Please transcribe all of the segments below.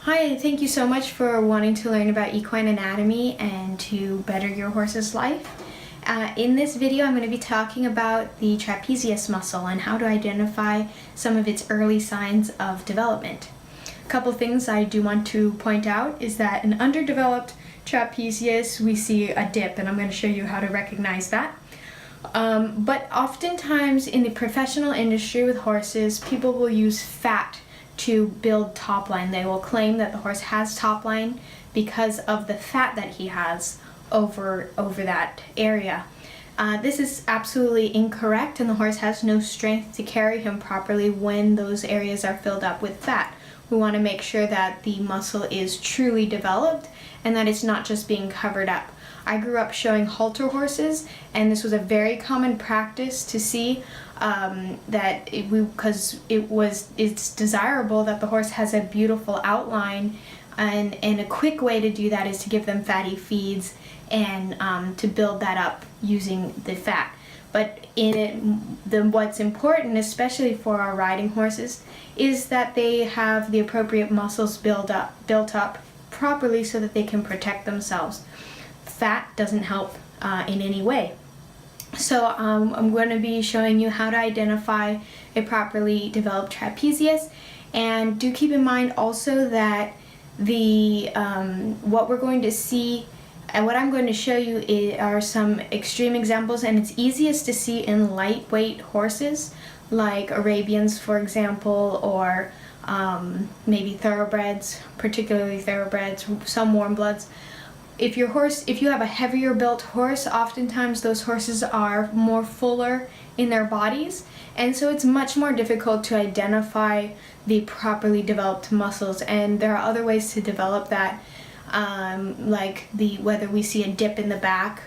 Hi, thank you so much for wanting to learn about equine anatomy and to better your horse's life. In this video, I'm going to be talking about the trapezius muscle and how to identify some of its early signs of development. A couple things I do want to point out is that in underdeveloped trapezius, we see a dip, and I'm going to show you how to recognize that. But oftentimes in the professional industry with horses, people will use fat to build top line. They will claim that the horse has top line because of the fat that he has over that area. This is absolutely incorrect, and the horse has no strength to carry him properly when those areas are filled up with fat. We want to make sure that the muscle is truly developed and that it's not just being covered up. I grew up showing halter horses, and this was a very common practice to see because it's desirable that the horse has a beautiful outline, and a quick way to do that is to give them fatty feeds and to build that up using the fat. But what's important, especially for our riding horses, is that they have the appropriate muscles built up properly so that they can protect themselves. Fat doesn't help in any way. So I'm going to be showing you how to identify a properly developed trapezius, and do keep in mind also that what we're going to see and what I'm going to show you are some extreme examples, and it's easiest to see in lightweight horses like Arabians, for example, or maybe thoroughbreds, particularly thoroughbreds, some warm bloods. If you have a heavier built horse, oftentimes those horses are more fuller in their bodies, and so it's much more difficult to identify the properly developed muscles. And there are other ways to develop that, like whether we see a dip in the back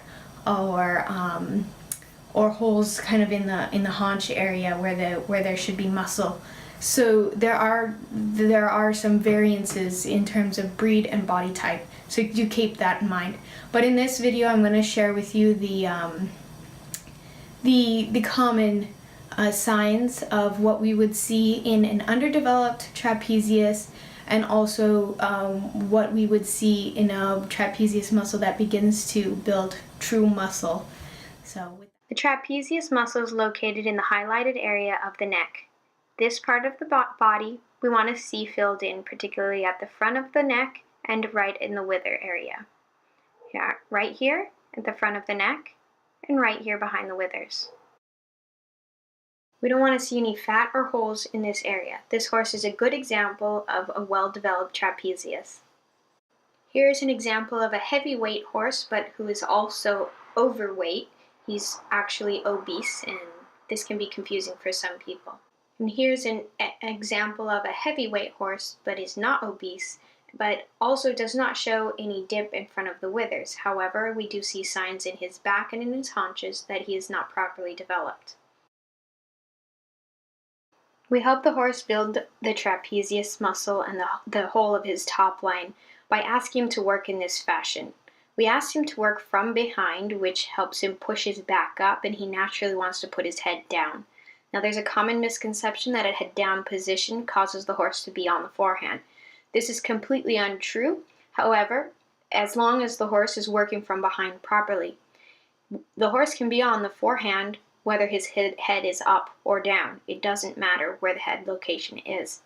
or holes kind of in the haunch area where there should be muscle. So there are some variances in terms of breed and body type, so you keep that in mind. But in this video, I'm going to share with you the common signs of what we would see in an underdeveloped trapezius, and also what we would see in a trapezius muscle that begins to build true muscle. So the trapezius muscle is located in the highlighted area of the neck. This part of the body we want to see filled in, particularly at the front of the neck and right in the wither area. Yeah, right here at the front of the neck and right here behind the withers. We don't want to see any fat or holes in this area. This horse is a good example of a well-developed trapezius. Here is an example of a heavyweight horse, but who is also overweight. He's actually obese, and this can be confusing for some people. And here's an example of a heavyweight horse, but is not obese, but also does not show any dip in front of the withers. However, we do see signs in his back and in his haunches that he is not properly developed. We help the horse build the trapezius muscle and the whole of his top line by asking him to work in this fashion. We ask him to work from behind, which helps him push his back up, and he naturally wants to put his head down. Now, there's a common misconception that a head down position causes the horse to be on the forehand. This is completely untrue. However, as long as the horse is working from behind properly, the horse can be on the forehand whether his head is up or down. It doesn't matter where the head location is.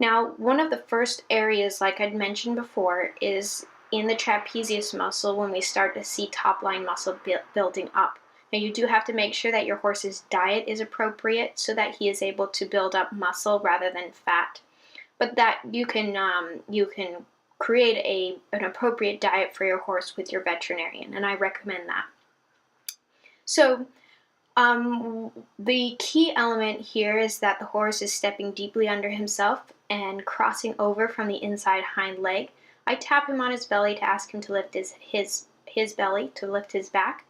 Now, one of the first areas, like I'd mentioned before, is in the trapezius muscle when we start to see top line muscle building up. Now, you do have to make sure that your horse's diet is appropriate so that he is able to build up muscle rather than fat. But that you can create an appropriate diet for your horse with your veterinarian, and I recommend that. So the key element here is that the horse is stepping deeply under himself and crossing over from the inside hind leg. I tap him on his belly to ask him to lift his belly, to lift his back.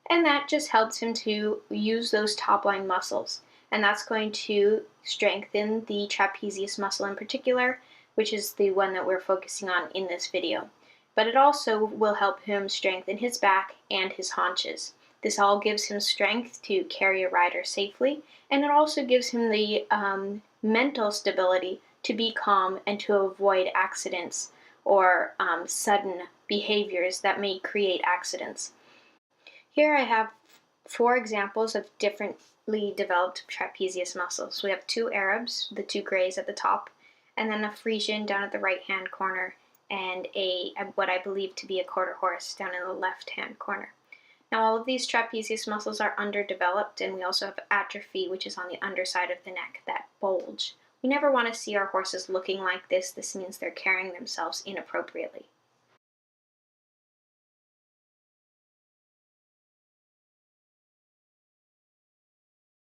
And that just helps him to use those top line muscles. And that's going to strengthen the trapezius muscle in particular, which is the one that we're focusing on in this video. But it also will help him strengthen his back and his haunches. This all gives him strength to carry a rider safely, and it also gives him the mental stability to be calm and to avoid accidents or sudden behaviors that may create accidents. Here I have 4 examples of differently developed trapezius muscles. We have 2 Arabs, the 2 grays at the top, and then a Frisian down at the right-hand corner, and what I believe to be a quarter horse down in the left-hand corner. Now all of these trapezius muscles are underdeveloped, and we also have atrophy, which is on the underside of the neck, that bulge. We never want to see our horses looking like this. This means they're carrying themselves inappropriately.